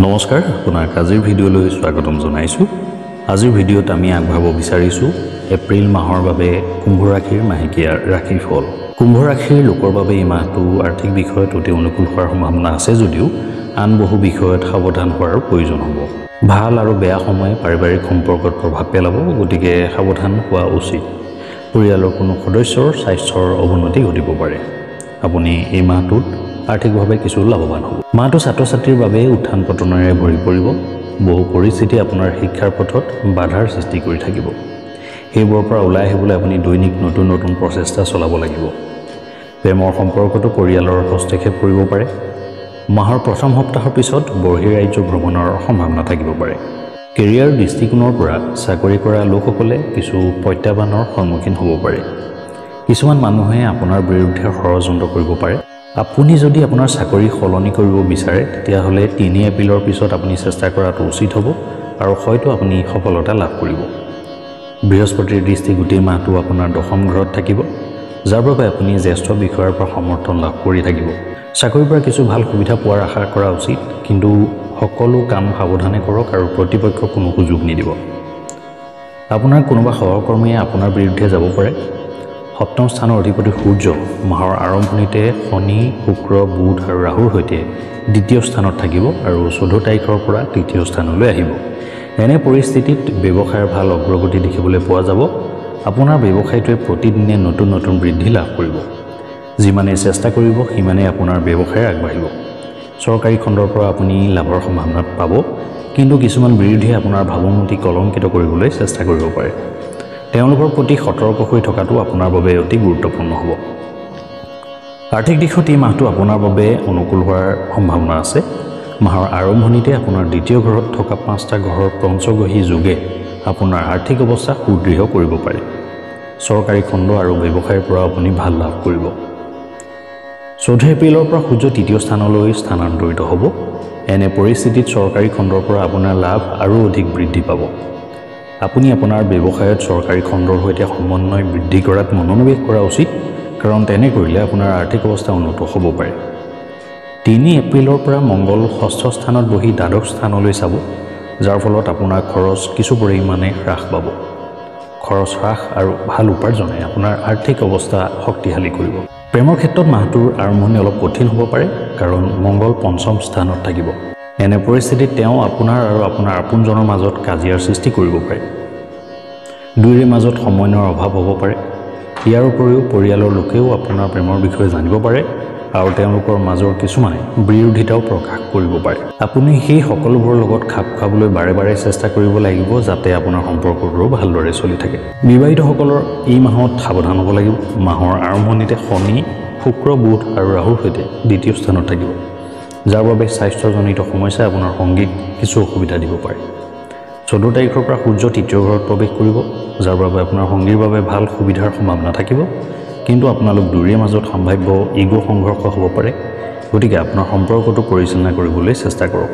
নমস্কাৰ আপোনাক আজিৰ ভিডিঅ'লৈ স্বাগতম জনাইছোঁ। আজিৰ ভিডিঅ'ত আমি আগবঢ়াব বিচাৰিছোঁ এপ্ৰিল মাহৰ বাবে কুম্ভ ৰাশিৰ মাহেকীয়া ৰাশিফল। কুম্ভ ৰাশিৰ লোকৰ বাবে এই মাহটো আৰ্থিক বিষয়ত অতি অনুকূল হোৱাৰ সম্ভাৱনা আছে যদিও আন বহু বিষয়ত সাৱধান হোৱাৰ প্ৰয়োজন হ'ব। ভাল আৰু বেয়া সময়ে পাৰিবাৰিক সম্পৰ্কত প্ৰভাৱ পেলাব, গতিকে সাৱধান হোৱা উচিত। পৰিয়ালৰ কোনো সদস্যৰ স্বাস্থ্যৰ অৱনতি ঘটিব পাৰে। আপুনি এই মাহটোত আৰ্থিকভাৱে কিছু লাভৱান হ'ব। মাহটো ছাত্ৰ ছাত্ৰীৰ বাবে উত্থান পতনেৰে ভৰি পৰিব। বহু পৰিস্থিতি আপোনাৰ শিক্ষাৰ পথত বাধাৰ সৃষ্টি কৰি থাকিব। সেইবোৰৰ পৰা ওলাই আহিবলৈ আপুনি দৈনিক নতুন নতুন প্ৰচেষ্টা চলাব লাগিব। প্ৰেমৰ সম্পৰ্কতো পৰিয়ালৰ হস্তক্ষেপ কৰিব পাৰে। মাহৰ প্ৰথম সপ্তাহৰ পিছত বহিঃৰাজ্য ভ্ৰমণৰ সম্ভাৱনা থাকিব পাৰে। কেৰিয়াৰ দৃষ্টিকোণৰ পৰা চাকৰি কৰা লোকসকলে কিছু প্ৰত্যাহ্বানৰ সন্মুখীন হ'ব পাৰে। কিছুমান মানুহে আপোনাৰ বিৰুদ্ধে ষড়যন্ত্ৰ কৰিব পাৰে। আপুনি যদি আপোনাৰ চাকৰি সলনি কৰিব বিচাৰে তেতিয়াহ'লে ৩ এপ্ৰিলৰ পিছত আপুনি চেষ্টা কৰাটো উচিত হ'ব আৰু হয়তো আপুনি সফলতা লাভ কৰিব। বৃহস্পতিৰ দৃষ্টি গোটেই মাহটো আপোনাৰ দশম ঘৰত থাকিব, যাৰ বাবে আপুনি জ্যেষ্ঠ বিষয়াৰ পৰা সমৰ্থন লাভ কৰি থাকিব। চাকৰিৰ পৰা কিছু ভাল সুবিধা পোৱাৰ আশা কৰা উচিত, কিন্তু সকলো কাম সাৱধানে কৰক আৰু প্ৰতিপক্ষক কোনো সুযোগ নিদিব। আপোনাৰ কোনোবা সহকৰ্মীয়ে আপোনাৰ বিৰুদ্ধে যাব পাৰে। সপ্তম স্থানৰ অধিপতি সূৰ্য মাহৰ আৰম্ভণিতে শনি, শুক্ৰ, বুধ আৰু ৰাহুৰ সৈতে দ্বিতীয় স্থানত থাকিব আৰু 14 তাৰিখৰ পৰা তৃতীয় স্থানলৈ আহিব। এনে পৰিস্থিতিত ব্যৱসায়ৰ ভাল অগ্ৰগতি দেখিবলৈ পোৱা যাব। আপোনাৰ ব্যৱসায়টোৱে প্ৰতিদিনে নতুন নতুন বৃদ্ধি লাভ কৰিব। যিমানে চেষ্টা কৰিব সিমানে আপোনাৰ ব্যৱসায় আগবাঢ়িব। চৰকাৰী খণ্ডৰ পৰা আপুনি লাভৰ সম্ভাৱনা পাব, কিন্তু কিছুমান বিৰোধীয়ে আপোনাৰ ভাৱমূৰ্তি কলংকিত কৰিবলৈ চেষ্টা কৰিব পাৰে। তেওঁলোকৰ প্ৰতি সতৰ্ক হৈ থকাটো আপোনাৰ বাবে অতি গুৰুত্বপূৰ্ণ হ'ব। আৰ্থিক দিশত এই মাহটো আপোনাৰ বাবে অনুকূল হোৱাৰ সম্ভাৱনা আছে। মাহৰ আৰম্ভণিতে আপোনাৰ দ্বিতীয় ঘৰত থকা 5টা গ্ৰহৰ পঞ্চগ্ৰহী যোগে আপোনাৰ আৰ্থিক অৱস্থা সুদৃঢ় কৰিব পাৰে। চৰকাৰী খণ্ড আৰু ব্যৱসায়ৰ পৰা আপুনি ভাল লাভ কৰিব। 14 এপ্ৰিলৰ পৰা সূৰ্য তৃতীয় স্থানলৈ স্থানান্তৰিত হ'ব। এনে পৰিস্থিতিত চৰকাৰী খণ্ডৰ পৰা আপোনাৰ লাভ আৰু অধিক বৃদ্ধি পাব। আপুনি আপোনাৰ ব্যৱসায়ত চৰকাৰী খণ্ডৰ সৈতে সমন্বয় বৃদ্ধি কৰাত মনোনিৱেশ কৰা উচিত, কাৰণ তেনে কৰিলে আপোনাৰ আৰ্থিক অৱস্থা উন্নত হ'ব পাৰে। 3 এপ্ৰিলৰ পৰা মংগল ষষ্ঠ স্থানত বহি দ্বাদশ স্থানলৈ চাব, যাৰ ফলত আপোনাৰ খৰচ কিছু পৰিমাণে হ্ৰাস পাব। খৰচ হ্ৰাস আৰু ভাল উপাৰ্জনে আপোনাৰ আৰ্থিক অৱস্থা শক্তিশালী কৰিব। প্ৰেমৰ ক্ষেত্ৰত মাহটোৰ আৰম্ভণি অলপ কঠিন হ'ব পাৰে, কাৰণ মংগল পঞ্চম স্থানত থাকিব। এনে পৰিস্থিতিত তেওঁ আপোনাৰ আৰু আপোনাৰ আপোনজনৰ মাজত কাজিয়াৰ সৃষ্টি কৰিব পাৰে। দুয়োৰে মাজত সমন্বয়ৰ অভাৱ হ'ব পাৰে। ইয়াৰ উপৰিও পৰিয়ালৰ লোকেও আপোনাৰ প্ৰেমৰ বিষয়ে জানিব পাৰে আৰু তেওঁলোকৰ মাজৰ কিছুমানে বিৰোধিতাও প্ৰকাশ কৰিব পাৰে। আপুনি সেই সকলোবোৰৰ লগত খাপ খুৱাবলৈ বাৰে বাৰে চেষ্টা কৰিব লাগিব, যাতে আপোনাৰ সম্পৰ্কটো ভালদৰে চলি থাকে। বিবাহিতসকলৰ এই মাহত সাৱধান হ'ব লাগিব। মাহৰ আৰম্ভণিতে শনি, শুক্ৰ, বুধ আৰু ৰাহুৰ সৈতে দ্বিতীয় স্থানত থাকিব, যাৰ বাবে স্বাস্থ্যজনিত সমস্যাই আপোনাৰ সংগীক কিছু অসুবিধা দিব পাৰে। 14 তাৰিখৰ পৰা সূৰ্য তৃতীয় ঘৰত প্ৰৱেশ কৰিব, যাৰ বাবে আপোনাৰ সংগীৰ বাবে ভাল সুবিধাৰ সম্ভাৱনা থাকিব, কিন্তু আপোনালোক দুয়োৰে মাজত সম্ভাৱ্য ইগ' সংঘৰ্ষ হ'ব পাৰে। গতিকে আপোনাৰ সম্পৰ্কটো পৰিচালনা কৰিবলৈ চেষ্টা কৰক।